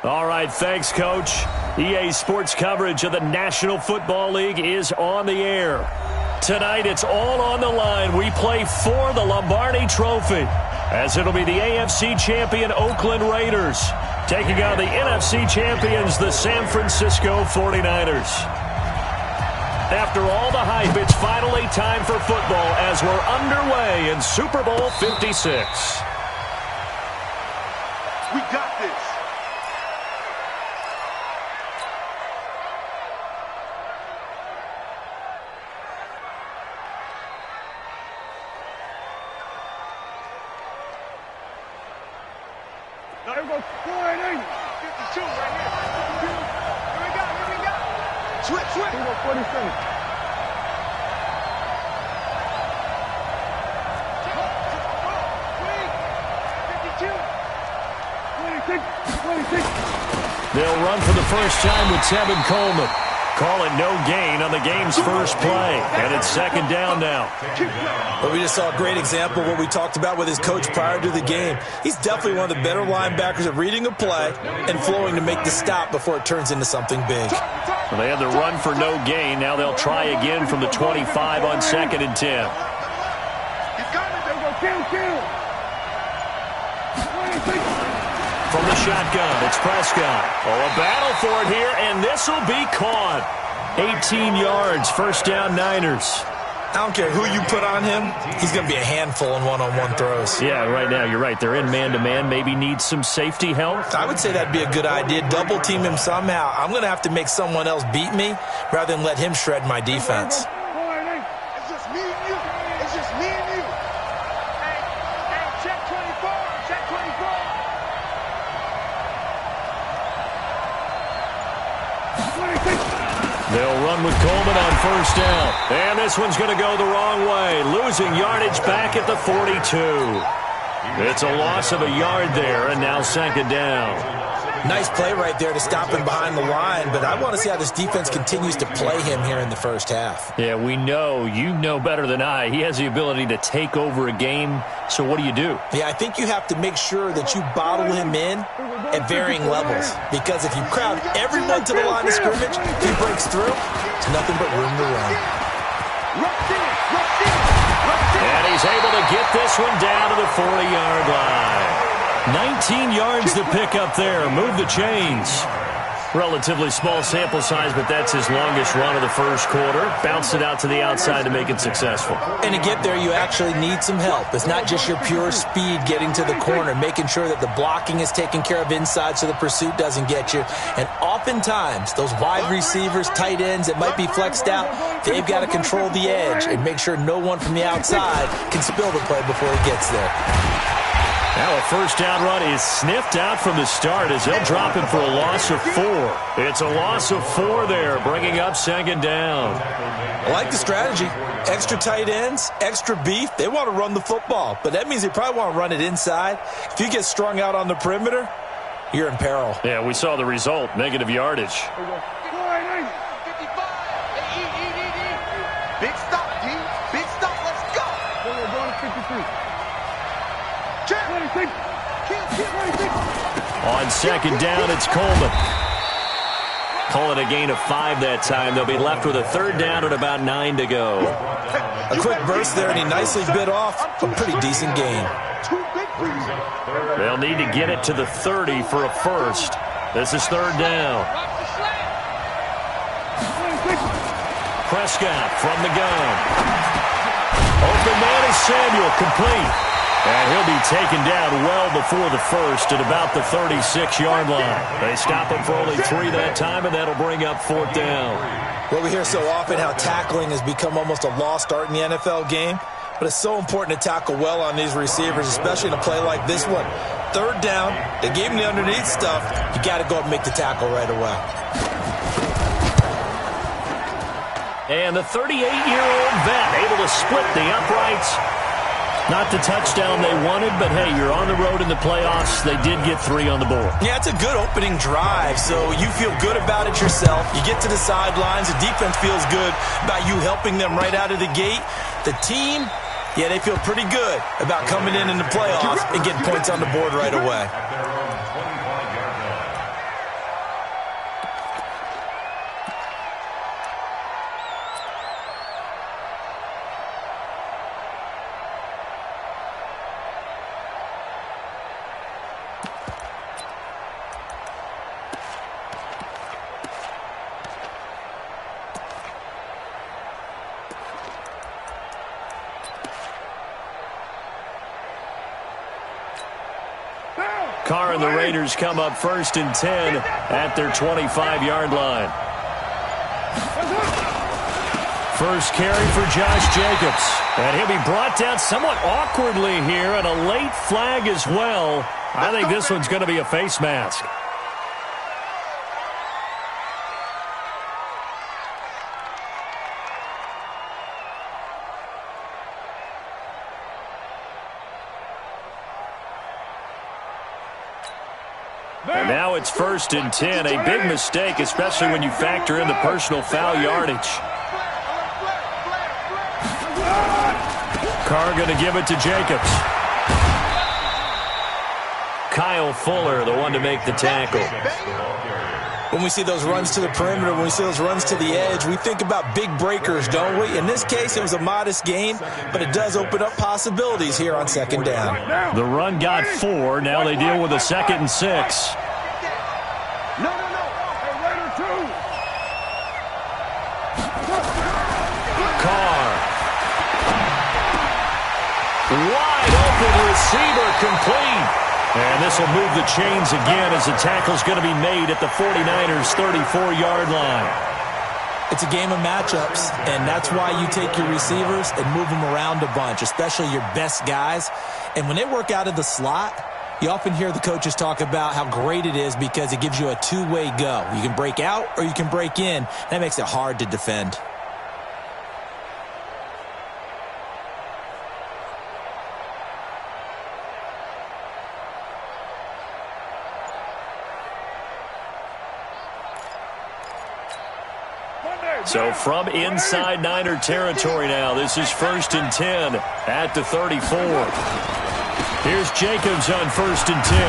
All right, thanks, Coach. EA Sports coverage of the National Football League is on the air. Tonight, it's all on the line. We play for the Lombardi Trophy, as it'll be the AFC champion Oakland Raiders taking on the NFC champions, the San Francisco 49ers. After all the hype, it's finally time for football as we're underway in Super Bowl 56. We got this. Now here we go. 480. 52 right here. 52. Here we go. Switch. Here we go. 47. They'll run for the first time with Tevin Coleman. Call it no gain on the game's first play. And it's second down now. Well, we just saw a great example of what we talked about with his coach prior to the game. He's definitely one of the better linebackers at reading a play and flowing to make the stop before it turns into something big. Well, they had the run for no gain. Now they'll try again from the 25 on 2nd and 10. From the shotgun, it's Prescott. Oh, a battle for it here, and this will be caught. 18 yards, first down Niners. I don't care who you put on him, he's going to be a handful in one-on-one throws. Yeah, right now, you're right. They're in man-to-man. Maybe need some safety help. I would say that'd be a good idea. Double team him somehow. I'm going to have to make someone else beat me rather than let him shred my defense. It's just me and you. It's just me and you. Hey, check 24. Check 24. They'll run with Coleman on first down. And this one's going to go the wrong way. Losing yardage back at the 42. It's a loss of a yard there, and now second down. Nice play right there to stop him behind the line, but I want to see how this defense continues to play him here in the first half. Yeah, we know. You know better than I. He has the ability to take over a game, so what do you do? Yeah, I think you have to make sure that you bottle him in at varying levels, because if you crowd everyone to the line of scrimmage, if he breaks through, there's nothing but room to run. And he's able to get this one down to the 40-yard line. 19 yards to pick up there. Move the chains. Relatively small sample size, but that's his longest run of the first quarter. Bounced it out to the outside to make it successful. And to get there, you actually need some help. It's not just your pure speed getting to the corner, making sure that the blocking is taken care of inside so the pursuit doesn't get you. And oftentimes, those wide receivers, tight ends that might be flexed out, they've got to control the edge and make sure no one from the outside can spill the play before he gets there. Now a first down run is sniffed out from the start as they'll drop him for a loss of 4. It's a loss of 4 there, bringing up second down. I like the strategy. Extra tight ends, extra beef. They want to run the football, but that means they probably want to run it inside. If you get strung out on the perimeter, you're in peril. Yeah, we saw the result, negative yardage. 55. Big stop, D. Big stop. Let's go. We're going to 53. On second down, it's Coleman. Call it a gain of 5 that time. They'll be left with a third down and about 9 to go. A quick burst there, and he nicely bit off a pretty decent gain. They'll need to get it to the 30 for a first. This is third down. Prescott from the gun. Open man is Samuel, complete. And he'll be taken down well before the first at about the 36-yard line. They stop him for only 3 that time, and that'll bring up fourth down. Well, we hear so often how tackling has become almost a lost art in the NFL game, but it's so important to tackle well on these receivers, especially in a play like this one. Third down, they gave him the underneath stuff. You got to go up and make the tackle right away. And the 38-year-old vet able to split the uprights. Not the touchdown they wanted, but hey, you're on the road in the playoffs. They did get 3 on the board. Yeah, it's a good opening drive, so you feel good about it yourself. You get to the sidelines. The defense feels good about you helping them right out of the gate. The team, yeah, they feel pretty good about coming in the playoffs and getting points on the board right away. Carr and the Raiders come up 1st and 10 at their 25-yard line. First carry for Josh Jacobs. And he'll be brought down somewhat awkwardly here, and a late flag as well. I think this one's going to be a face mask. And now it's 1st and 10. A big mistake, especially when you factor in the personal foul yardage. Carr going to give it to Jacobs. Kyle Fuller, the one to make the tackle. When we see those runs to the perimeter, when we see those runs to the edge, we think about big breakers, don't we? In this case, it was a modest gain, but it does open up possibilities here on 2nd down. The run got 4. Now they deal with a 2nd and 6. Carr. Wide open receiver, complete. And this will move the chains again as the tackle's going to be made at the 49ers' 34-yard line. It's a game of matchups, and that's why you take your receivers and move them around a bunch, especially your best guys. And when they work out of the slot, you often hear the coaches talk about how great it is because it gives you a two-way go. You can break out or you can break in. That makes it hard to defend. So from inside Niner territory now, this is 1st and 10 at the 34. Here's Jacobs on 1st and 10.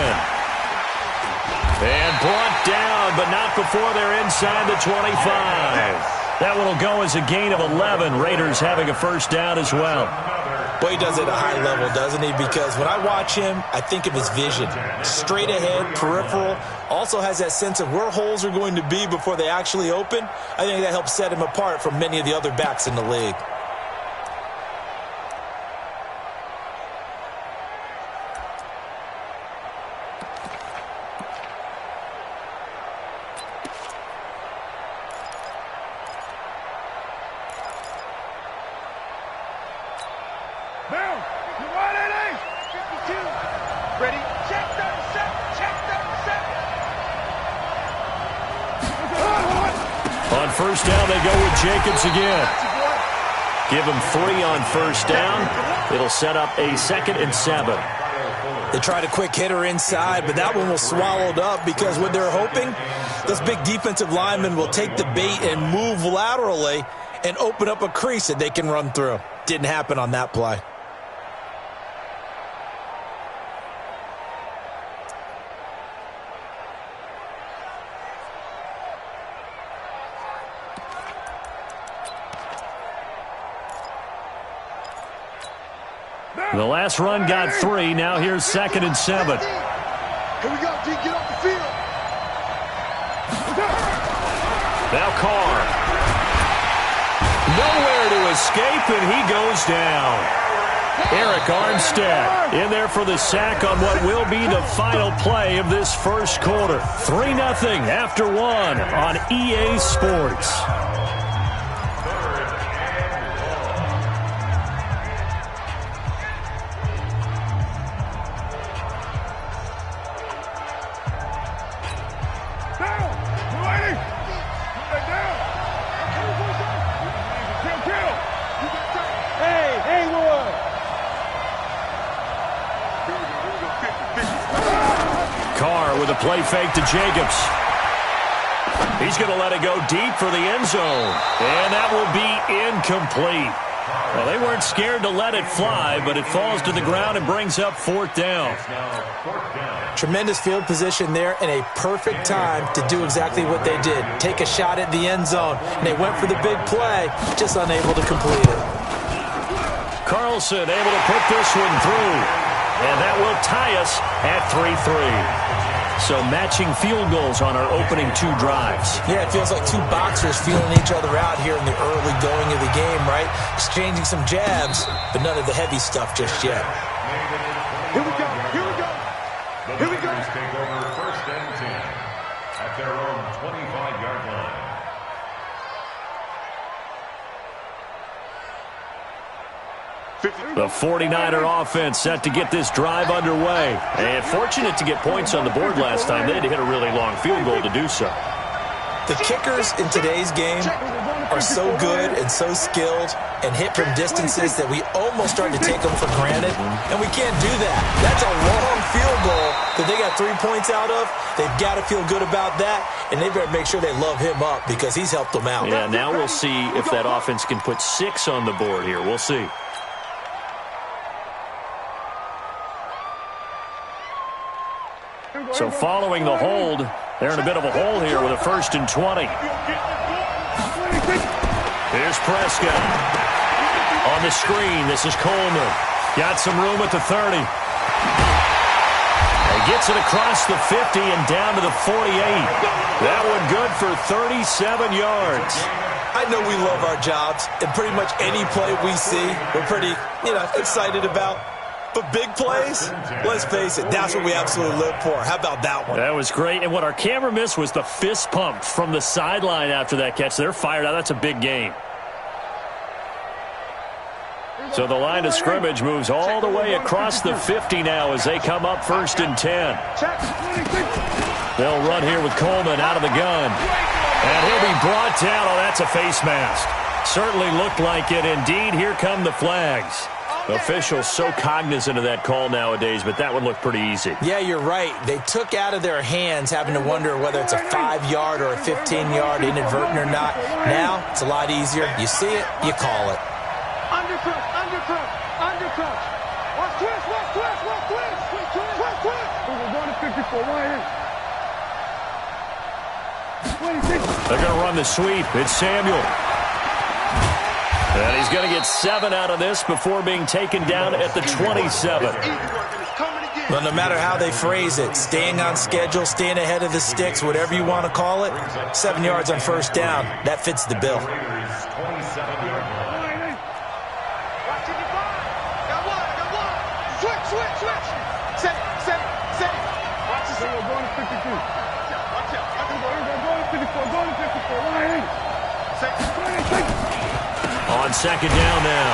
And brought down, but not before they're inside the 25. That one will go as a gain of 11. Raiders having a 1st down as well. Well, he does it at a high level, doesn't he? Because when I watch him, I think of his vision. Straight ahead, peripheral. Also has that sense of where holes are going to be before they actually open. I think that helps set him apart from many of the other backs in the league. On 1st down, they go with Jacobs again. Give him 3 on 1st down. It'll set up a 2nd and 7. They tried a quick hitter inside, but that one was swallowed up because what they're hoping, those big defensive linemen will take the bait and move laterally and open up a crease that they can run through. Didn't happen on that play. The last run got 3. Now here's 2nd and 7. Here we go, D. Get off the field. Now Carr. Nowhere to escape, and he goes down. Eric Armstead in there for the sack on what will be the final play of this 1st quarter. 3-0 after 1 on EA Sports. Carr with a play fake to Jacobs. He's going to let it go deep for the end zone. And that will be incomplete. Well, they weren't scared to let it fly, but it falls to the ground and brings up 4th down. Tremendous field position there and a perfect time to do exactly what they did. Take a shot at the end zone. And they went for the big play, just unable to complete it. Carlson able to put this one through. And that will tie us at 3-3. So matching field goals on our opening 2 drives. Yeah, it feels like 2 boxers feeling each other out here in the early going of the game, right? Exchanging some jabs, but none of the heavy stuff just yet. Here we go. Here we go. Here we go. take over 1st and 10 at their own 25-yard line. The 49er offense set to get this drive underway. And fortunate to get points on the board last time. They had to hit a really long field goal to do so. The kickers in today's game are so good and so skilled and hit from distances that we almost start to take them for granted, and we can't do that. That's a long field goal that they got 3 points out of. They've got to feel good about that, and they better make sure they love him up because he's helped them out. Yeah, now we'll see if that offense can put 6 on the board here. We'll see. So following the hold, they're in a bit of a hole here with a 1st and 20. Here's Prescott. On the screen, this is Coleman. Got some room at the 30. He gets it across the 50 and down to the 48. That one good for 37 yards. I know we love our jobs, and pretty much any play we see, we're pretty, excited about. But big plays, let's face it, that's what we absolutely live for. How about that one? That was great. And what our camera missed was the fist pump from the sideline after that catch. They're fired out. That's a big game. So the line of scrimmage moves all the way across the 50 now as they come up 1st and 10. They'll run here with Coleman out of the gun. And he'll be brought down. Oh, that's a face mask. Certainly looked like it. Indeed, here come the flags. Officials so cognizant of that call nowadays, but that would look pretty easy. Yeah, you're right. They took out of their hands having to wonder whether it's a 5-yard or a 15-yard inadvertent or not. Now, it's a lot easier. You see it, you call it. Undercut. Watch twist. We're going to 54. They're going to run the sweep. It's Samuel. And he's going to get 7 out of this before being taken down at the 27. Well, no matter how they phrase it, staying on schedule, staying ahead of the sticks, whatever you want to call it, 7 yards on 1st down, that fits the bill. Switch. Set it. Watch this. We're going to 52. Watch out. We're going to 54. On 2nd down now.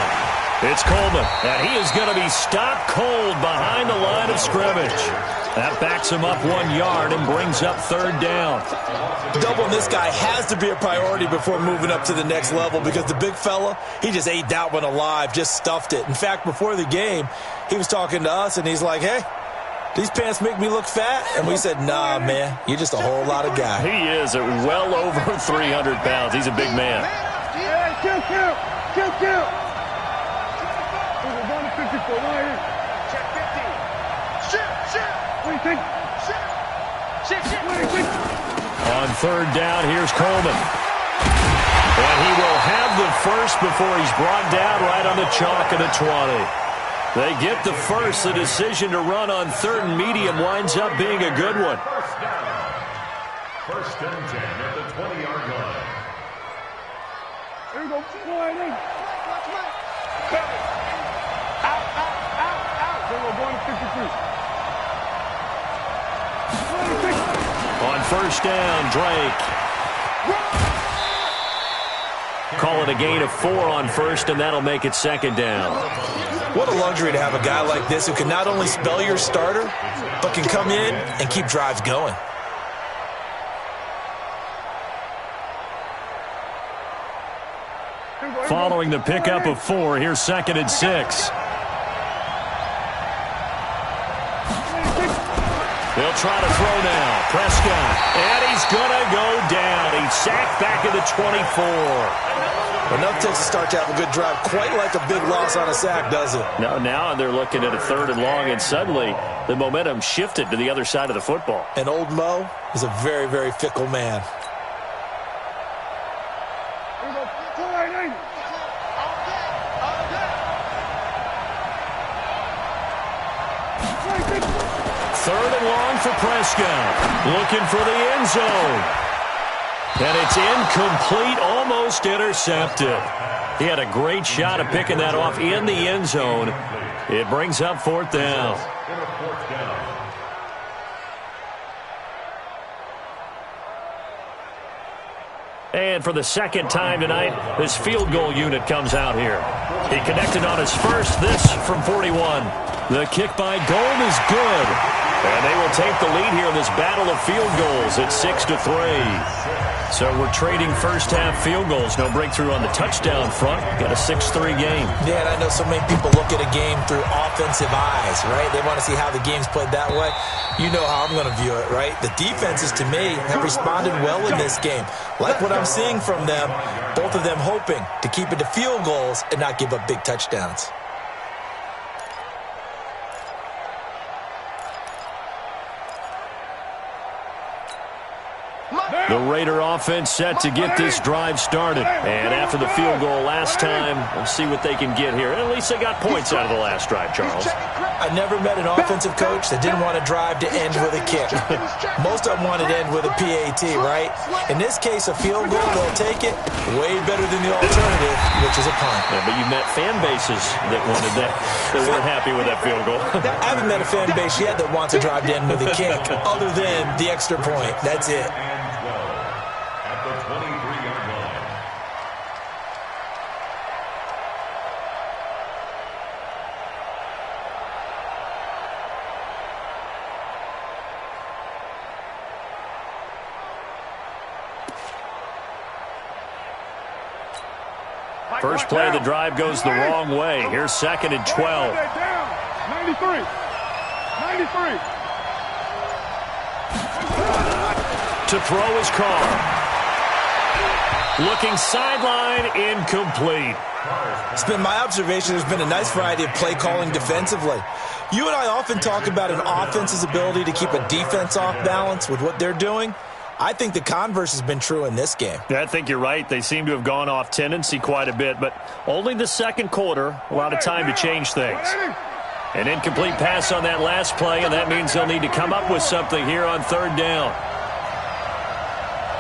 It's Coleman, and he is going to be stopped cold behind the line of scrimmage. That backs him up 1 yard and brings up 3rd down. Doubling this guy has to be a priority before moving up to the next level because the big fella, he just ate that one alive, just stuffed it. In fact, before the game, he was talking to us, and he's like, hey, these pants make me look fat? And we said, nah, man, you're just a whole lot of guy. He is at well over 300 pounds. He's a big man. Kill. We're going to 54. Check 50. Shift. On 3rd down, here's Coleman. And he will have the 1st before he's brought down right on the chalk of the 20. They get the 1st. The decision to run on 3rd and medium winds up being a good one. 1st and 10 at the 20-yard line. Here we go. Out. Then we're going to 53. On 1st down, Drake. Call it a gain of 4 on 1st, and that'll make it 2nd down. What a luxury to have a guy like this who can not only spell your starter, but can come in and keep drives going. Following the pickup of 4, here's 2nd and 6. They'll try to throw now. Prescott. And he's going to go down. He's sacked back at the 24. Enough to start to have a good drive. Quite like a big loss on a sack, does it? No, now they're looking at a 3rd and long, and suddenly the momentum shifted to the other side of the football. And old Mo is a very, very fickle man. Third and long for Prescott. Looking for the end zone. And it's incomplete, almost intercepted. He had a great shot at picking that off in the end zone. It brings up 4th down. And for the second time tonight, this field goal unit comes out here. He connected on his first, this from 41. The kick by Gold is good. And they will take the lead here in this battle of field goals at 6-3. So we're trading first-half field goals. No breakthrough on the touchdown front. Got a 6-3 game. Yeah, and I know so many people look at a game through offensive eyes, right? They want to see how the game's played that way. You know how I'm going to view it, right? The defenses, to me, have responded well in this game. Like what I'm seeing from them, both of them hoping to keep it to field goals and not give up big touchdowns. The Raider offense set to get this drive started. And after the field goal last time, we'll see what they can get here. At least they got points out of the last drive, Charles. I never met an offensive coach that didn't want to drive to end with a kick. Most of them wanted to end with a PAT, right? In this case, a field goal, they'll take it way better than the alternative, which is a punt. Yeah, but you've met fan bases that wanted that weren't happy with that field goal. I haven't met a fan base yet that wants to drive to end with a kick, other than the extra point. That's it. At the 23-yard line. First play of the drive goes the wrong way. Here's 2nd and 12. 93. 93. To throw his car. Looking sideline, incomplete. It's been my observation there's been a nice variety of play calling defensively. You and I often talk about an offense's ability to keep a defense off balance with what they're doing. I think the converse has been true in this game. Yeah, I think you're right. They seem to have gone off tendency quite a bit, but only the second quarter, a lot of time to change things. An incomplete pass on that last play, and that means they'll need to come up with something here on 3rd down.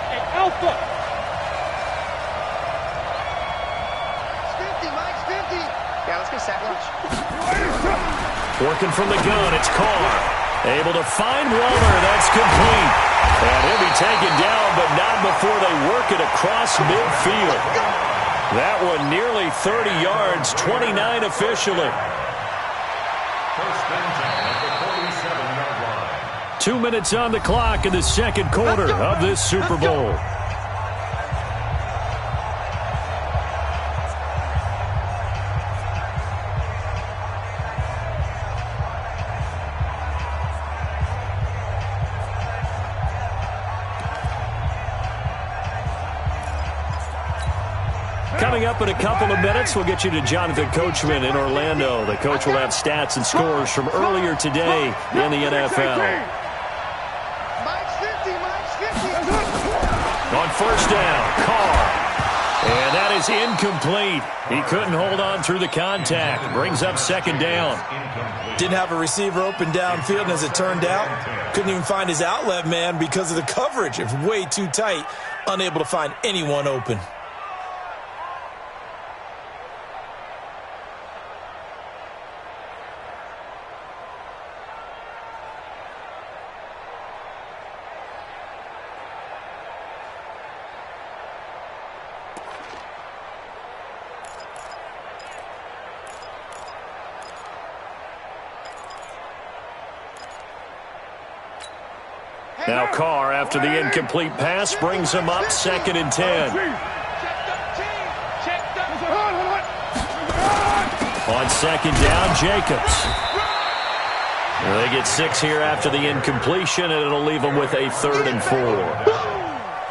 Hey, Alpha. Yeah, let's get sack lunch. Working from the gun, it's Carr. Able to find Waller. That's complete. And he'll be taken down, but not before they work it across midfield. That one nearly 30 yards, 29 officially. First and 10 at the 47-yard line. 2 minutes on the clock in the second quarter of this Super Bowl. Coming up in a couple of minutes, we'll get you to Jonathan Coachman in Orlando. The coach will have stats and scores from earlier today in the NFL. On first down, Carr. And that is incomplete. He couldn't hold on through the contact. Brings up 2nd down. Didn't have a receiver open downfield, and as it turned out, couldn't even find his outlet man because of the coverage. It was way too tight, unable to find anyone open. Now Carr, after the incomplete pass, brings him up 2nd and 10. On 2nd down, Jacobs. They get 6 here after the incompletion, and it'll leave them with a 3rd and 4.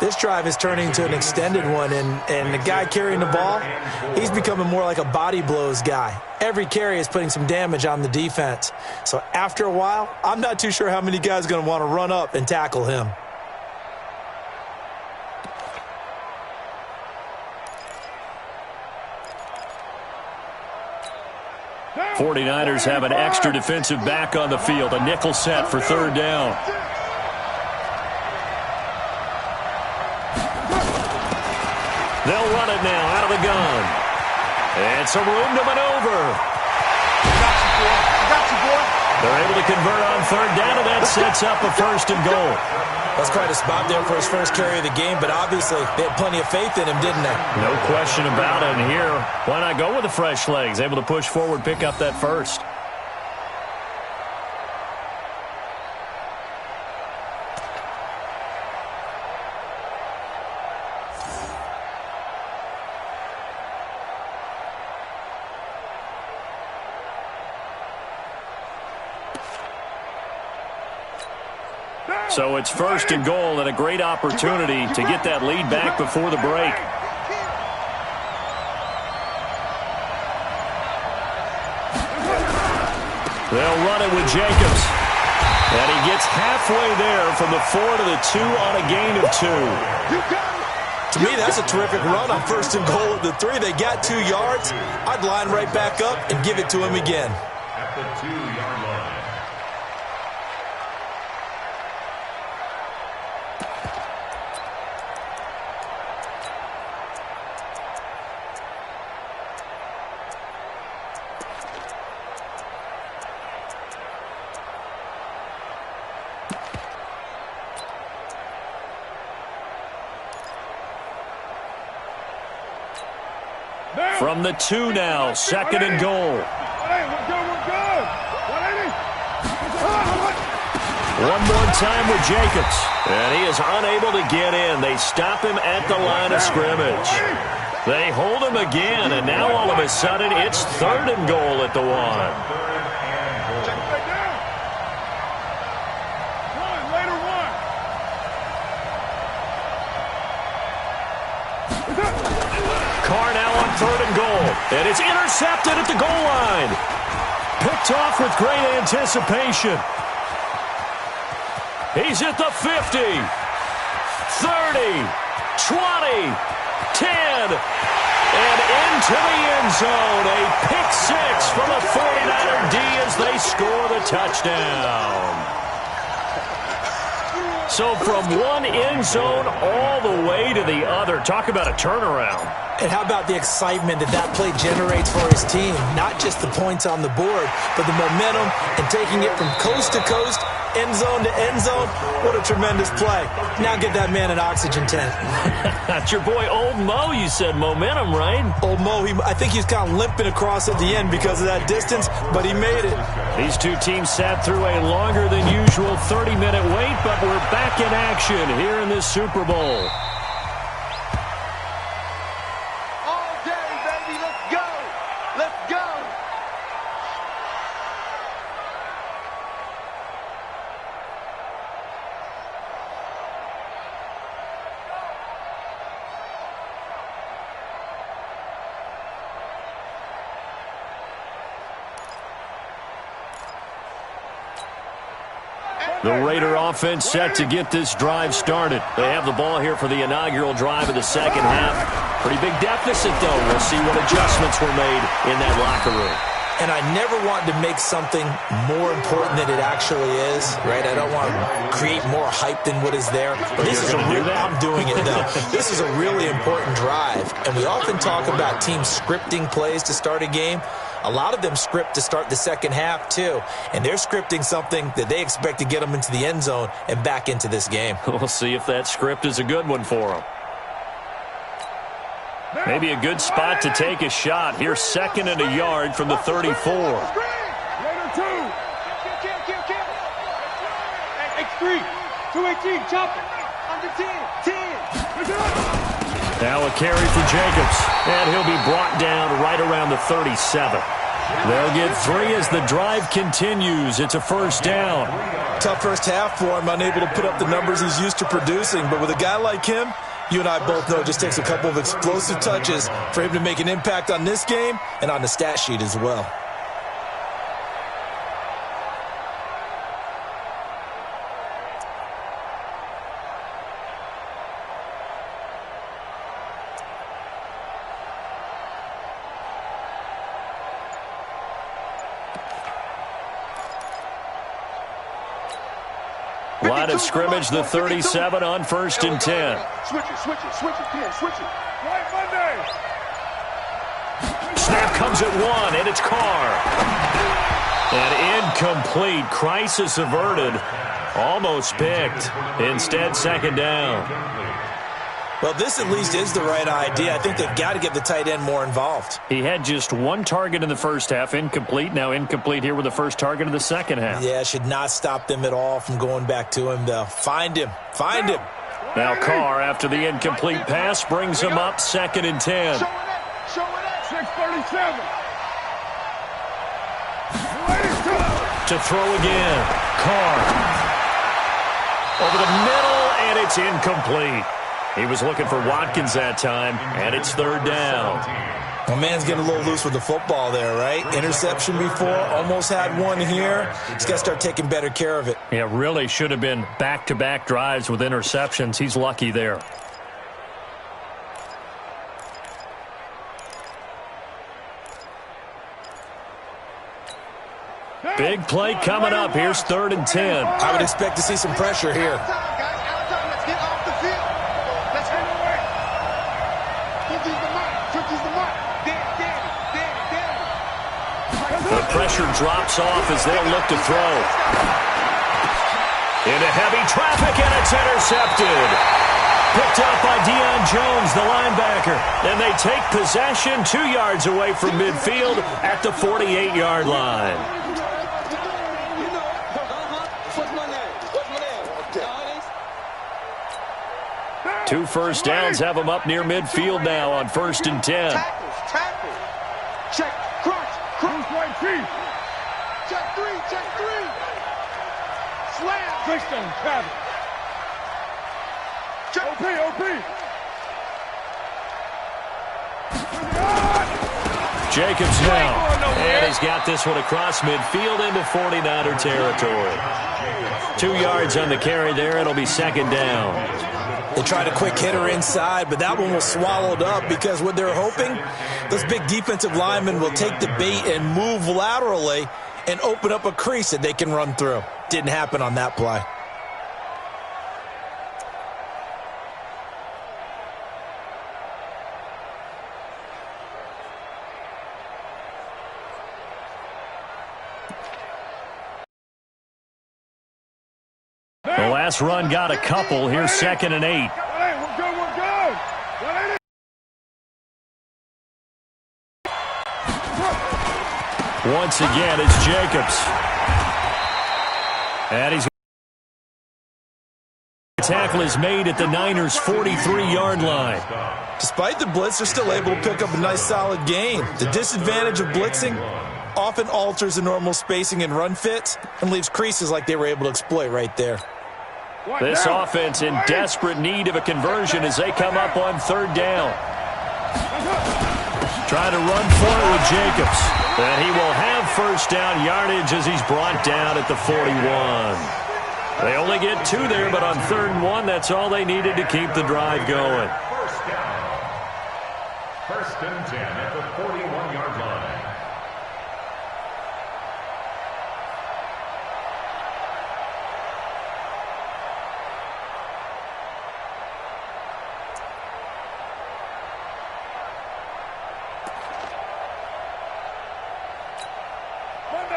This drive is turning into an extended one, and the guy carrying the ball, he's becoming more like a body blows guy. Every carry is putting some damage on the defense. So after a while, I'm not too sure how many guys are going to want to run up and tackle him. '49ers have an extra defensive back on the field, a nickel set for 3rd down. They'll run it now out of the gun. And some room to maneuver. Got you, boy. They're able to convert on 3rd down, and that sets up a 1st and goal. That's quite a spot there for his first carry of the game, but obviously they had plenty of faith in him, didn't they? No question about it. And here, why not go with the fresh legs? Able to push forward, pick up that first. So it's first and goal and a great opportunity to get that lead back before the break. They'll run it with Jacobs. And he gets halfway there from the 4 to the 2 on a gain of 2. To me, that's a terrific run on first and goal at the 3. They got 2 yards. I'd line right back up and give it to him again. At the 2-yard line. From the 2 now, second and goal. We're good. 180. One more time with Jacobs. And he is unable to get in. They stop him at the line of scrimmage. They hold him again, and now all of a sudden it's third and goal at the 1. Carr now on third and goal. And it's intercepted at the goal line. Picked off with great anticipation. He's at the 50, 30, 20, 10, and into the end zone. A pick 6 from a 49er D as they score the touchdown. So from one end zone all the way to the other. Talk about a turnaround. And how about the excitement that play generates for his team? Not just the points on the board, but the momentum and taking it from coast to coast, end zone to end zone. What a tremendous play. Now get that man an oxygen tent. That's your boy Old Mo, you said. Momentum, right? Old Mo, I think he's kind of limping across at the end because of that distance, but he made it. These two teams sat through a longer than usual 30-minute wait, but we're back in action here in this Super Bowl. The Raider offense set to get this drive started. They have the ball here for the inaugural drive of the second half. Pretty big deficit, though. We'll see what adjustments were made in that locker room. And I never want to make something more important than it actually is, right? I don't want to create more hype than what is there. But this is I'm doing it, though. This is a really important drive. And we often talk about teams scripting plays to start a game. A lot of them script to start the second half, too. And they're scripting something that they expect to get them into the end zone and back into this game. We'll see if that script is a good one for them. Maybe a good spot to take a shot. Here's second and a yard from the 34. X3, 218, chop it. Under 10. Now a carry for Jacobs, and he'll be brought down right around the 37. They'll get 3 as the drive continues. It's a first down. Tough first half for him, unable to put up the numbers he's used to producing. But with a guy like him, you and I both know it just takes a couple of explosive touches for him to make an impact on this game and on the stat sheet as well. Line of scrimmage, the 37 on first and 10. Switch it, Ken, switch it. Right Monday. Snap comes at 1, and it's Carr. And incomplete. Crisis averted. Almost picked. Instead, second down. Well, this at least is the right idea. I think they've got to get the tight end more involved. He had just one target in the first half. Incomplete. Now incomplete here with the first target of the second half. Yeah, should not stop them at all from going back to him, though. Find him. Find him. Now Carr, after the incomplete pass, brings him up 2nd and 10. Show it at 6:37. To throw again. Carr. Over the middle, and it's incomplete. He was looking for Watkins that time, and it's 3rd down. My man's getting a little loose with the football there, right? Interception before, almost had one here. He's got to start taking better care of it. Yeah, really should have been back-to-back drives with interceptions. He's lucky there. Big play coming up. Here's 3rd and 10. I would expect to see some pressure here. Let's get off the field. Let's get away. Twitches the mark. Twitches the mark. The pressure drops off as they'll look to throw. Into heavy traffic, and it's intercepted. Picked up by Deion Jones, the linebacker. And they take possession 2 yards away from midfield at the 48-yard line. Two first downs have them up near midfield now on 1st and 10. Tackle. Check. Crunch. Right feet. Check three. Slam. Fishstone. Travis. Check. OP. Jacobs now. And he's got this one across midfield into 49er territory. 2 yards on the carry there. It'll be 2nd down. They tried a quick hitter inside, but that one was swallowed up because what they're hoping, those big defensive linemen will take the bait and move laterally and open up a crease that they can run through. Didn't happen on that play. The last run got a couple. Here's 2nd and 8. We're good. Once again, it's Jacobs. And he's tackle is made at the Niners' 43-yard line. Despite the blitz, they're still able to pick up a nice solid gain. The disadvantage of blitzing often alters the normal spacing and run fits and leaves creases like they were able to exploit right there. This offense in desperate need of a conversion as they come up on 3rd down. Trying to run for it with Jacobs. And he will have 1st down yardage as he's brought down at the 41. They only get 2 there, but on 3rd and 1, that's all they needed to keep the drive going. 1st and 10 at the 41-yard line.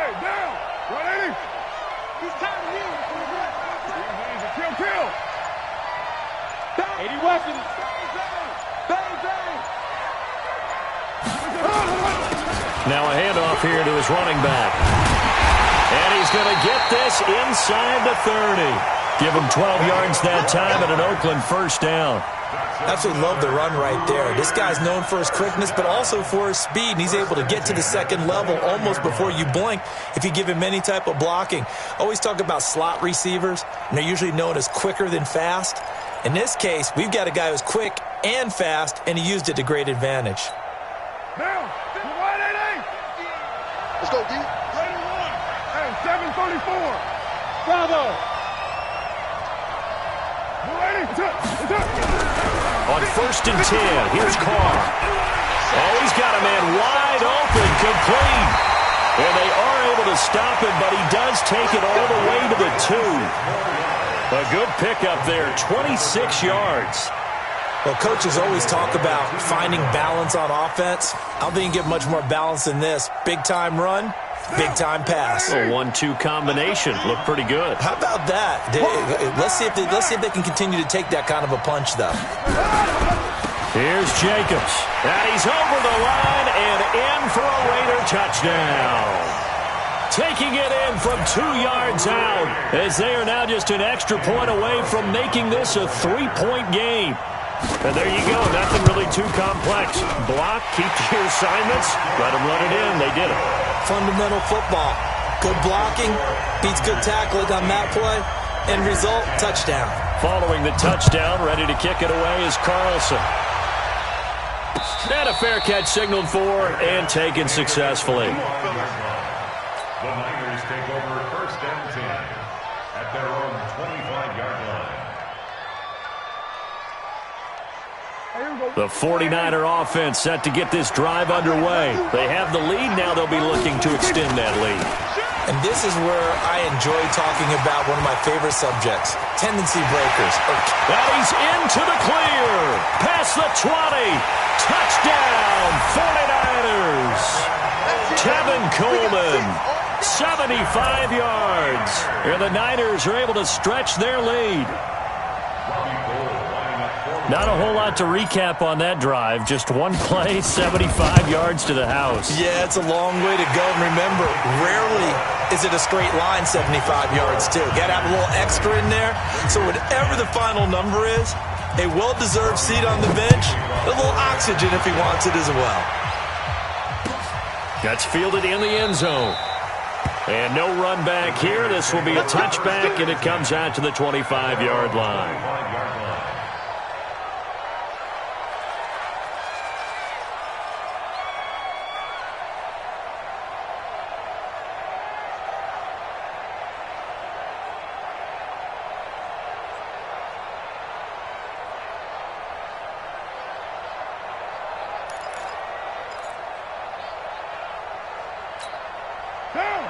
Down. 180. He's tired of you. Easy. Kill. 80 weapons. Bang. Now a handoff here to his running back. And he's going to get this inside the 30. Give him 12 yards that time and an Oakland 1st down. Absolutely love the run right there. This guy's known for his quickness, but also for his speed, and he's able to get to the 2nd level almost before you blink if you give him any type of blocking. Always talk about slot receivers, and they're usually known as quicker than fast. In this case, we've got a guy who's quick and fast, and he used it to great advantage. Down. 180. Let's go, D. Ready 1. Hey, 734. Bravo. 180. On 1st and 10, here's Carr. Oh, he's got a man wide open, complete. And they are able to stop him, but he does take it all the way to the 2. A good pickup there, 26 yards. Well, coaches always talk about finding balance on offense. I don't think you can get much more balance than this. Big-time run, Big-time pass. A 1-2 combination. Looked pretty good. How about that? Let's see if they can continue to take that kind of a punch, though. Here's Jacobs. And he's over the line and in for a Raider touchdown. Taking it in from 2 yards out, as they are now just an extra point away from making this a 3-point game. And there you go. Nothing really too complex. Block, keep your assignments, let them run it in. They did it. Fundamental football. Good blocking beats good tackling on that play. End result, touchdown. Following the touchdown, ready to kick it away is Carlson. And a fair catch signaled for and taken successfully. The Niners take over 1st and 10 at their own 25-yard line. The 49er offense set to get this drive underway. They have the lead. Now they'll be looking to extend that lead. And this is where I enjoy talking about one of my favorite subjects, tendency breakers. And he's into the clear. Past the 20. Touchdown, 49ers. Kevin Coleman. 75 yards. And the Niners are able to stretch their lead. Not a whole lot to recap on that drive. Just one play, 75 yards to the house. Yeah, it's a long way to go. And remember, rarely is it a straight line 75 yards, too. Got to have a little extra in there. So whatever the final number is, a well-deserved seat on the bench, a little oxygen if he wants it as well. That's fielded in the end zone. And no run back here. This will be a touchback, and it comes out to the 25-yard line.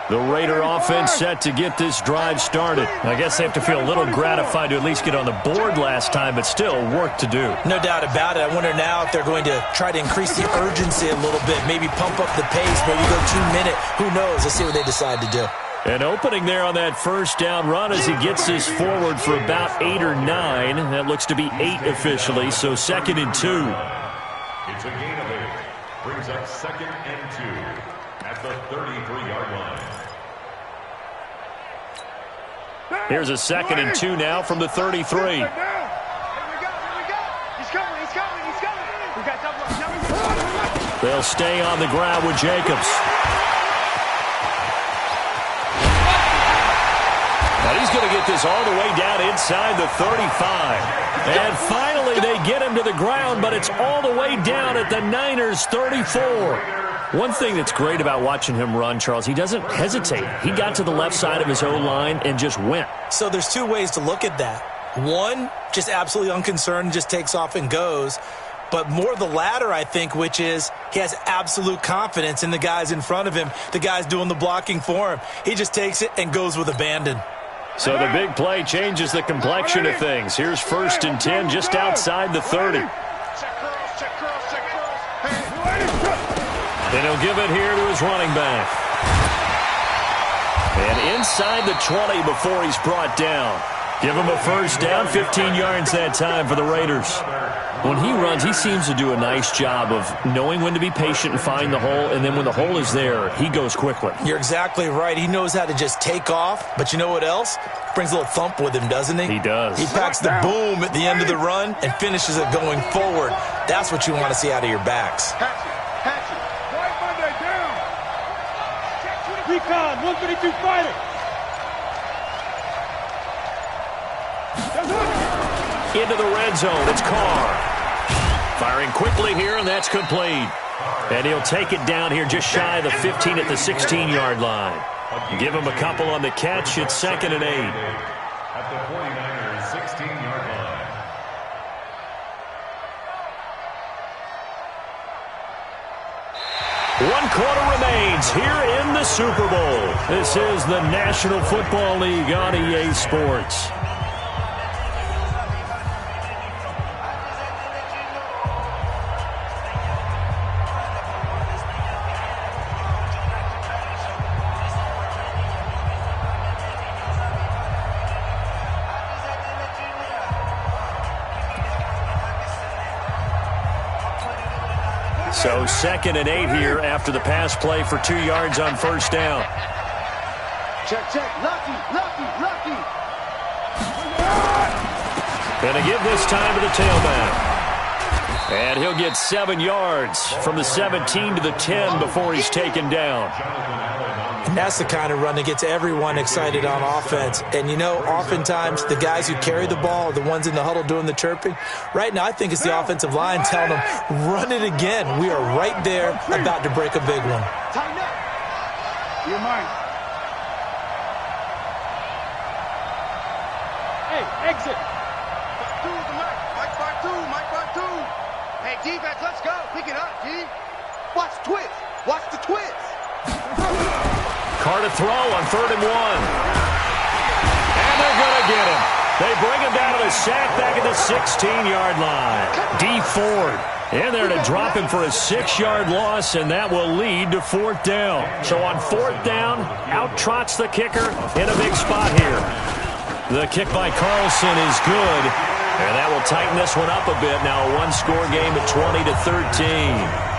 The Raider offense set to get this drive started. I guess they have to feel a little gratified to at least get on the board last time, but still work to do. No doubt about it. I wonder now if they're going to try to increase the urgency a little bit, maybe pump up the pace, maybe go 2-minute. Who knows? Let's see what they decide to do. An opening there on that first down run as he gets this forward for about 8 or 9. That looks to be 8 officially, so 2nd and 2. It's a gain of 8. Brings up 2nd and 2 at the 33-yard line. Here's a 2nd and 2 now from the 33. He's coming. We got double. They'll stay on the ground with Jacobs. And he's going to get this all the way down inside the 35. And finally they get him to the ground, but it's all the way down at the Niners' 34. One thing that's great about watching him run, Charles, he doesn't hesitate. He got to the left side of his O-line and just went. So there's 2 ways to look at that. One, just absolutely unconcerned, just takes off and goes. But more the latter, I think, which is he has absolute confidence in the guys in front of him, the guys doing the blocking for him. He just takes it and goes with abandon. So the big play changes the complexion of things. Here's 1st and 10 just outside the 30. And he'll give it here to his running back. And inside the 20 before he's brought down. Give him a first down, 15 yards that time for the Raiders. When he runs, he seems to do a nice job of knowing when to be patient and find the hole, and then when the hole is there, he goes quickly. You're exactly right. He knows how to just take off, but you know what else? Brings a little thump with him, doesn't he? He does. He packs the boom at the end of the run and finishes it going forward. That's what you want to see out of your backs. Recon, 132 fighter. Into the red zone, it's Carr. Firing quickly here, and that's complete. And he'll take it down here just shy of the 15 at the 16-yard line. Give him a couple on the catch. It's 2nd and 8. At the 49ers' 16-yard line. One quarter remains here in the Super Bowl. This is the National Football League on EA Sports. So 2nd and 8 here after the pass play for 2 yards on first down. Check, check. Lucky, lucky, lucky. Going to give this time to the tailback. And he'll get 7 yards from the 17 to the 10 before he's taken down. And that's the kind of run that gets everyone excited on offense. And, you know, oftentimes the guys who carry the ball are the ones in the huddle doing the chirping. Right now, I think it's the offensive line telling them, run it again. We are right there about to break a big one. Tighten up. You're mine. Hey, exit. Mike 5-2. Hey, defense, let's go. Pick it up, D. Watch the twist. Watch the twist. Carr to throw on 3rd and 1. And they're going to get him. They bring him down to the sack back at the 16-yard line. D. Ford in there to drop him for a 6-yard loss, and that will lead to 4th down. So on 4th down, out trots the kicker in a big spot here. The kick by Carlson is good, and that will tighten this one up a bit. Now a one-score game at 20-13.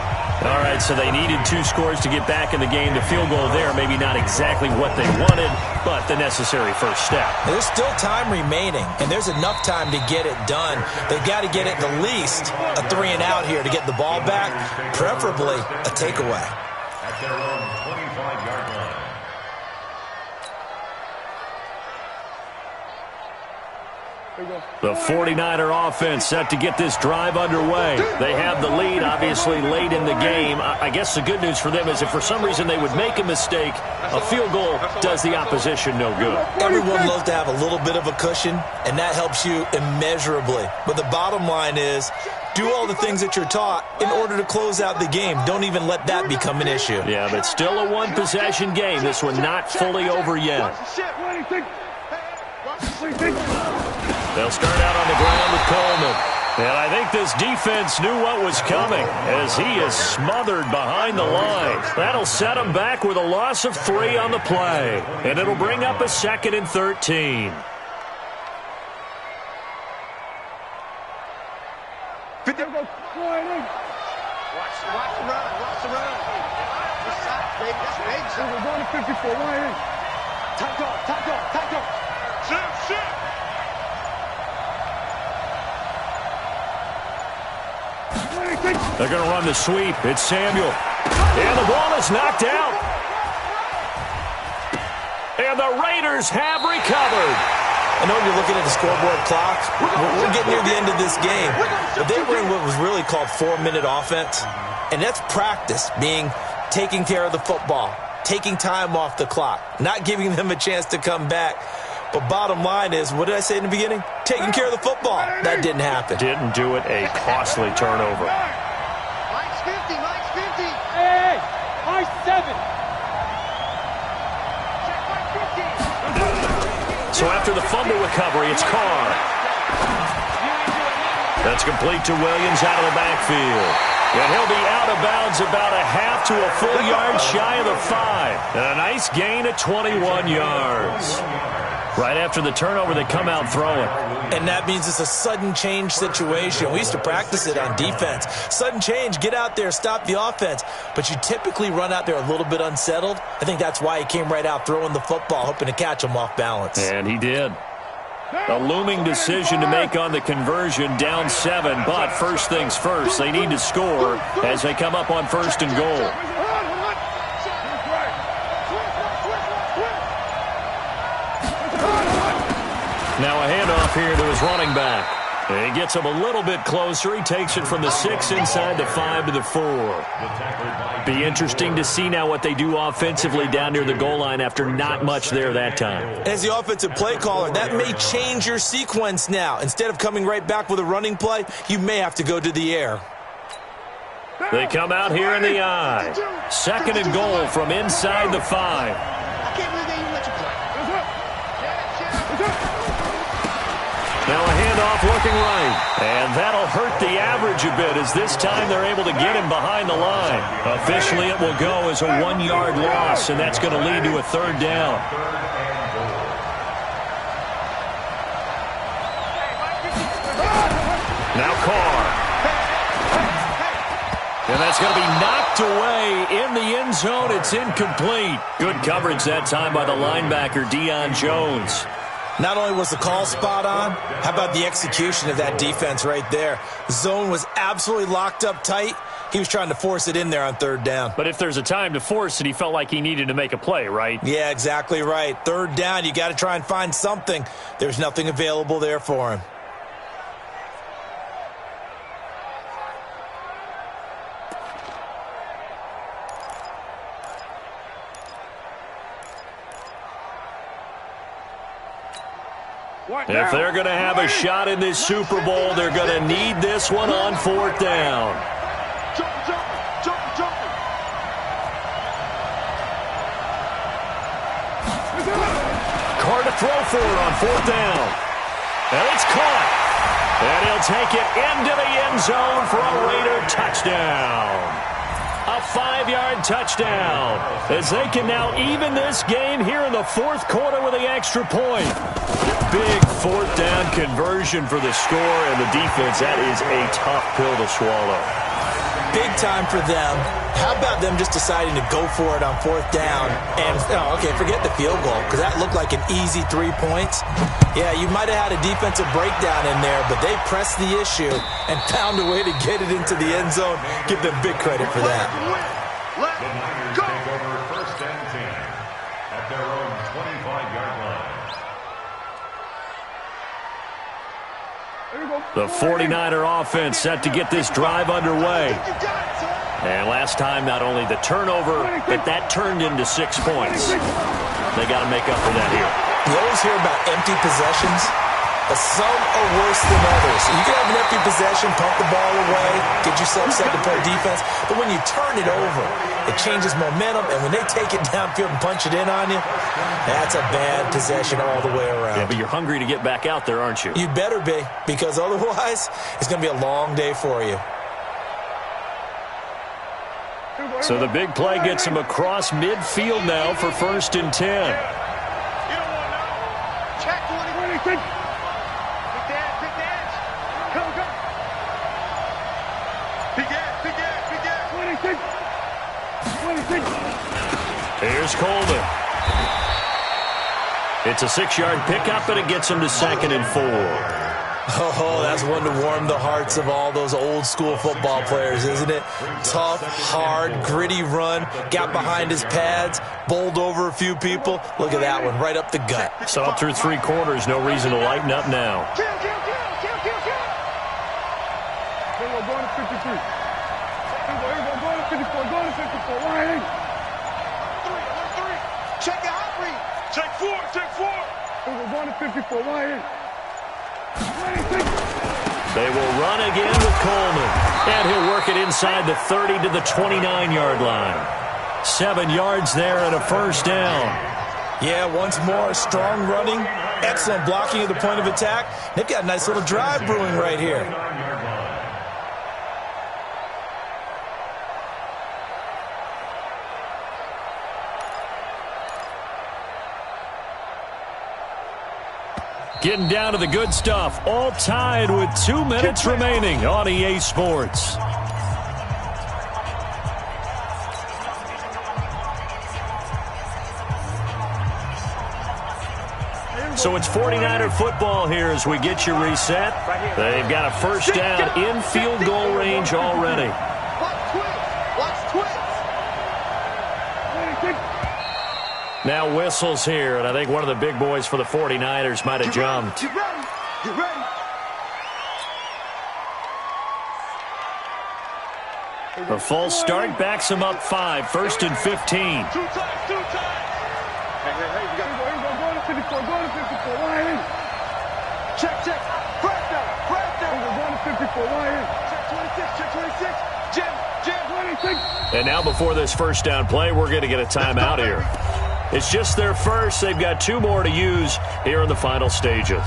All right, so they needed 2 scores to get back in the game. The field goal there, maybe not exactly what they wanted, but the necessary first step. There's still time remaining, and there's enough time to get it done. They've got to get it at least a 3-and-out here to get the ball back, preferably a takeaway. At their own 25-yard line. The 49er offense set to get this drive underway. They have the lead, obviously, late in the game. I guess the good news for them is if for some reason they would make a mistake, a field goal does the opposition no good. Everyone loves to have a little bit of a cushion, and that helps you immeasurably. But the bottom line is, do all the things that you're taught in order to close out the game. Don't even let that become an issue. Yeah, but still a one-possession game. This one not fully over yet. They'll start out on the ground with Coleman. And I think this defense knew what was coming as he is smothered behind the line. That'll set him back with a loss of 3 on the play. And it'll bring up a 2nd and 13. Watch the run. Watch the run. This side, baby. That's big. We're going to 54. Why in? Tight dog. Shift. They're going to run the sweep. It's Samuel. And the ball is knocked out. And the Raiders have recovered. I know you're looking at the scoreboard clock. We're getting near the end of this game. But they were in what was really called 4-minute offense. And that's practice, being taking care of the football, taking time off the clock, not giving them a chance to come back. But bottom line is, what did I say in the beginning? Taking care of the football. That didn't happen. Didn't do it. A costly turnover. Mike's 50. Hey, Mike's 7. So after the fumble recovery, it's Carr. That's complete to Williams out of the backfield. And he'll be out of bounds about a half to a full yard shy of the 5. And a nice gain at 21 yards. Right after the turnover, they come out throwing. And that means it's a sudden change situation. We used to practice it on defense. Sudden change, get out there, stop the offense. But you typically run out there a little bit unsettled. I think that's why he came right out throwing the football, hoping to catch him off balance. And he did. A looming decision to make on the conversion, down 7. But first things first, they need to score as they come up on 1st and goal. Now a handoff here to his running back. And he gets him a little bit closer. He takes it from the 6 inside the 5 to the 4. Be interesting to see now what they do offensively down near the goal line after not much there that time. As the offensive play caller, that may change your sequence now. Instead of coming right back with a running play, you may have to go to the air. They come out here in the I. 2nd and goal from inside the 5. I can't believe they even let you play. Now a handoff looking right. And that'll hurt the average a bit as this time they're able to get him behind the line. Officially it will go as a 1-yard loss, and that's going to lead to a 3rd down. Now Carr. And that's going to be knocked away in the end zone. It's incomplete. Good coverage that time by the linebacker, Deion Jones. Not only was the call spot on, how about the execution of that defense right there? The zone was absolutely locked up tight. He was trying to force it in there on third down. But if there's a time to force it, he felt like he needed to make a play, right? Yeah, exactly right. Third down, you got to try and find something. There's nothing available there for him. If they're going to have a shot in this Super Bowl, they're going to need this one on fourth down. Carr to throw for it on fourth down. And it's caught. And he'll take it into the end zone for a Raider touchdown. A 5-yard touchdown as they can now even this game here in the fourth quarter with the extra point. Big fourth down conversion for the score, and the defense, that is a tough pill to swallow. Big time for them. How about them just deciding to go for it on fourth down? And, okay, forget the field goal, because that looked like an easy 3 points. Yeah, you might have had a defensive breakdown in there, but they pressed the issue and found a way to get it into the end zone. Give them big credit for that. The Niners take over first and 10 at their own 25-yard line. The 49er offense set to get this drive underway. And last time, not only the turnover, but that turned into 6 points. They got to make up for that here. You always hear about empty possessions, but some are worse than others. You can have an empty possession, pump the ball away, get yourself set to play defense, but when you turn it over, it changes momentum, and when they take it downfield and punch it in on you, that's a bad possession all the way around. Yeah, but you're hungry to get back out there, aren't you? You better be, because otherwise, it's going to be a long day for you. So the big play gets him across midfield now for first and 10. Check 20. Big dad. Come. Big dad. 26. Here's Coleman. It's a 6-yard pickup, and it gets him to second and 4. Oh, that's one to warm the hearts of all those old-school football players, isn't it? Tough, hard, gritty run, got behind his pads, bowled over a few people. Look at that one, right up the gut. So up through 3 quarters, no reason to lighten up now. Kill. We're going to 53. We're going to 54. Going to 54. Why? 3. Check your hot read. Check 4. We're going to 54. Why? They will run again with Coleman. And he'll work it inside the 30 to the 29-yard line. 7 yards there and a first down. Yeah, once more, strong running, excellent blocking at the point of attack. They've got a nice little drive brewing right here. Getting down to the good stuff. All tied with 2 minutes remaining on EA Sports. So it's 49er football here as we get you reset. They've got a first down in field goal range already. Watch twist. Now whistles here, and I think one of the big boys for the 49ers might have jumped. Get ready. A false start backs him up 5, first and 15. 2 times. Hey, we got going to 54. Going to 54. Why? Check. Press down. We're going to 54. Why? Check 26. Jim. 26. And now before this first down play, we're going to get a timeout here. It's just their first. They've got 2 more to use here in the final stages.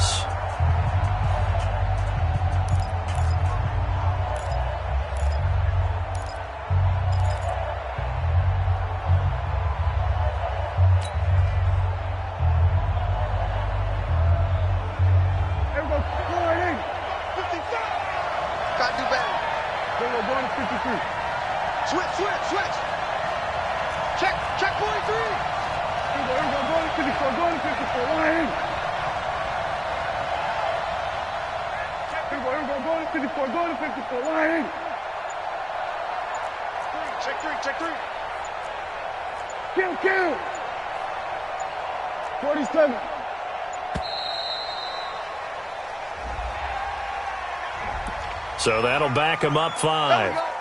Got to do better. We're going to 53. Switch. Check 43. Here we go. Go to 54. Go to 54. Line. Here we go. Go to 54. Go to 54. Line. Check three. Kill. 47. So that'll back him up 5.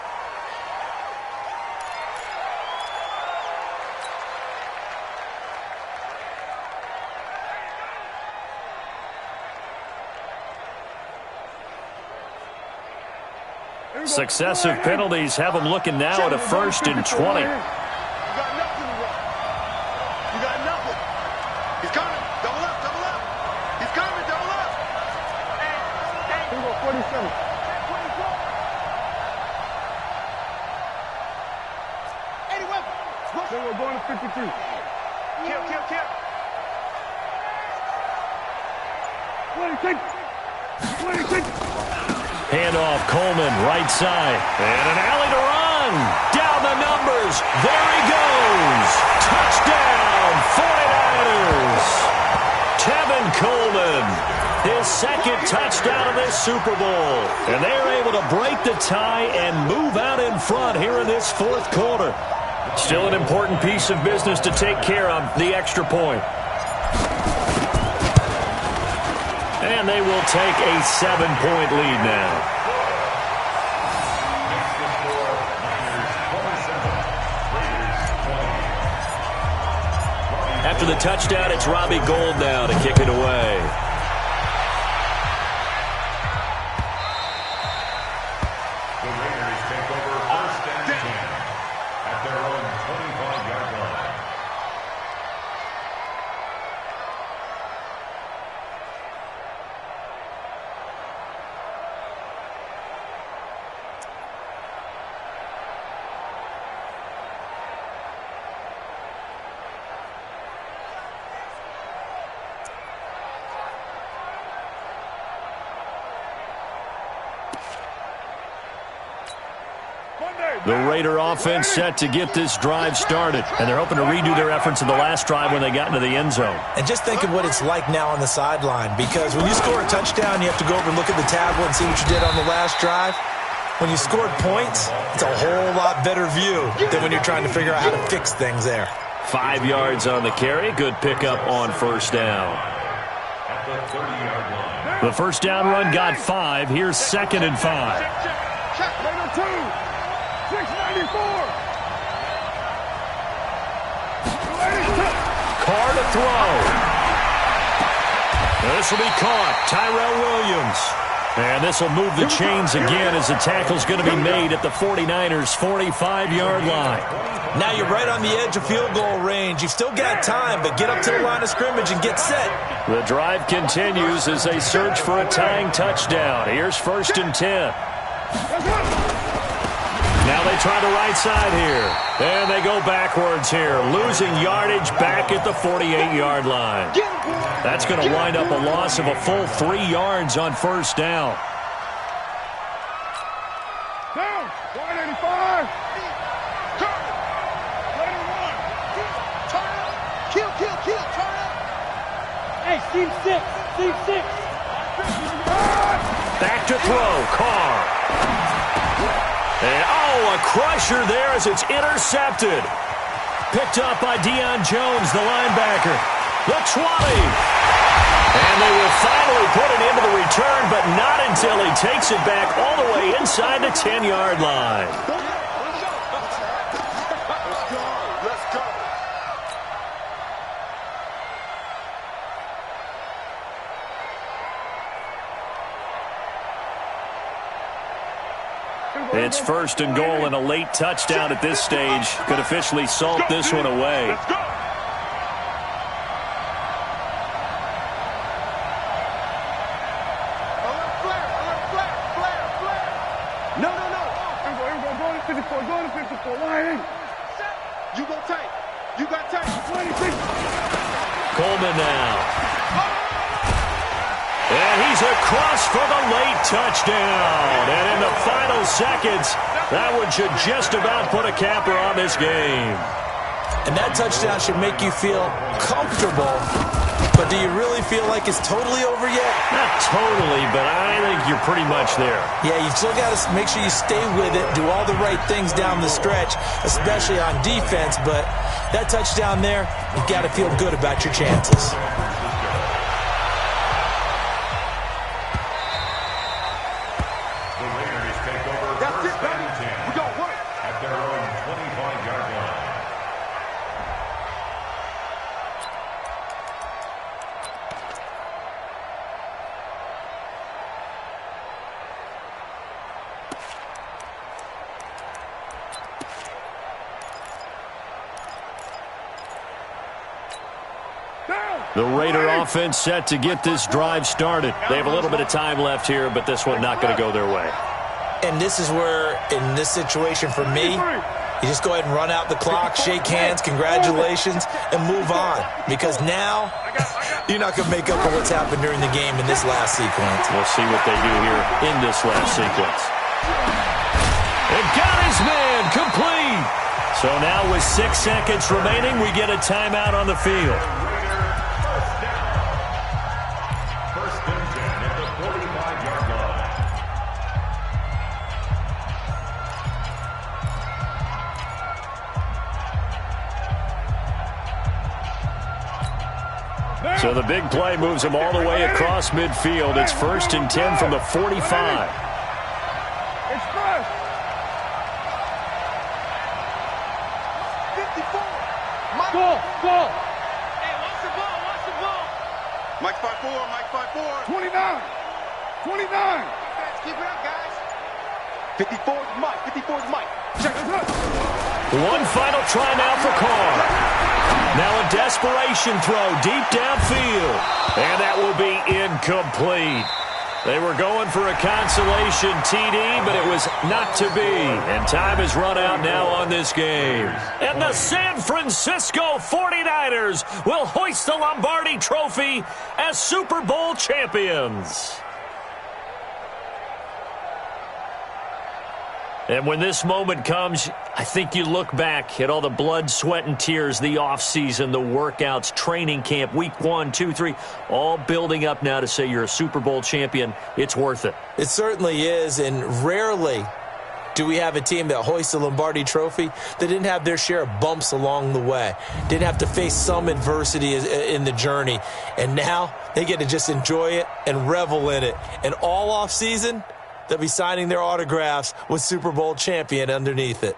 Successive penalties have them looking now at a 1st and 20. You got nothing to run. You got nothing. He's coming. Double up. He's coming. Double up. Here we go. 47. Then we're going to 53. Kill. 26. Handoff, Coleman, right side. And an alley to run. Down the numbers. There he goes. Touchdown, 49ers. Tevin Coleman, his 2nd touchdown of this Super Bowl. And they're able to break the tie and move out in front here in this 4th quarter. Still an important piece of business to take care of, the extra point. And they will take a 7-point lead now. After the touchdown, it's Robbie Gould now to kick it away. The Raiders take over 1st and 10 at their own 25-yard line. The Raider offense set to get this drive started, and they're hoping to redo their efforts in the last drive when they got into the end zone. And just think of what it's like now on the sideline, because when you score a touchdown, you have to go over and look at the tablet and see what you did on the last drive. When you scored points, it's a whole lot better view than when you're trying to figure out how to fix things there. 5 yards on the carry. Good pickup on 1st down. At the 30-yard line. The 1st down run got 5. Here's 2nd and 5. Check. Number 2. 694. Carr to throw. This will be caught. Tyrell Williams. And this will move the chains again as the tackle's going to be made at the 49ers' 45-yard line. Now you're right on the edge of field goal range. You've still got time, but get up to the line of scrimmage and get set. The drive continues as they search for a tying touchdown. Here's 1st and 10. Now they try the right side here. And they go backwards here, losing yardage back at the 48-yard line. That's going to wind up a loss of a full 3 yards on 1st down. Down. 185. Kill. Turn up. Hey, Steve 6. Back to throw, Carr. And, a crusher there as it's intercepted. Picked up by Deion Jones, the linebacker. The 20. And they will finally put it into the return, but not until he takes it back all the way inside the 10-yard line. Let's go. It's 1st and goal, and a late touchdown at this stage could officially salt this one away. Let's go. Flare. No. Here we go. Go to 54. Go to 54. Line. You go tight. You got tight. 26. Coleman now. And he's across for the late touchdown. And in the final seconds, that one should just about put a capper on this game. And that touchdown should make you feel comfortable. But do you really feel like it's totally over yet? Not totally, but I think you're pretty much there. Yeah, you still got to make sure you stay with it, do all the right things down the stretch, especially on defense. But that touchdown there, you've got to feel good about your chances. The Raider offense set to get this drive started. They have a little bit of time left here, but this one not going to go their way. And this is where, in this situation for me, you just go ahead and run out the clock, shake hands, congratulations, and move on. Because now, you're not going to make up for what's happened during the game in this last sequence. We'll see what they do here in this last sequence. And got his man complete. So now with 6 seconds remaining, we get a timeout on the field. So the big play moves him all the way across midfield. It's 1st and 10 from the 45. Express. 54. Ball. Hey, watch the ball, watch the ball. Mike 5-4, Mike 5-4. 29. 29. Keep it up, guys. 54 is Mike, 54 is Mike. Check this out. One final try now for Carr. Now a desperation throw deep downfield. And that will be incomplete. They were going for a consolation TD, but it was not to be. And time has run out now on this game. And the San Francisco 49ers will hoist the Lombardi Trophy as Super Bowl champions. And when this moment comes, I think you look back at all the blood, sweat, and tears, the offseason, the workouts, training camp, week 1, 2, 3, all building up now to say you're a Super Bowl champion. It's worth it. It certainly is, and rarely do we have a team that hoists the Lombardi Trophy that didn't have their share of bumps along the way, didn't have to face some adversity in the journey, and now they get to just enjoy it and revel in it. And all offseason, they'll be signing their autographs with Super Bowl champion underneath it.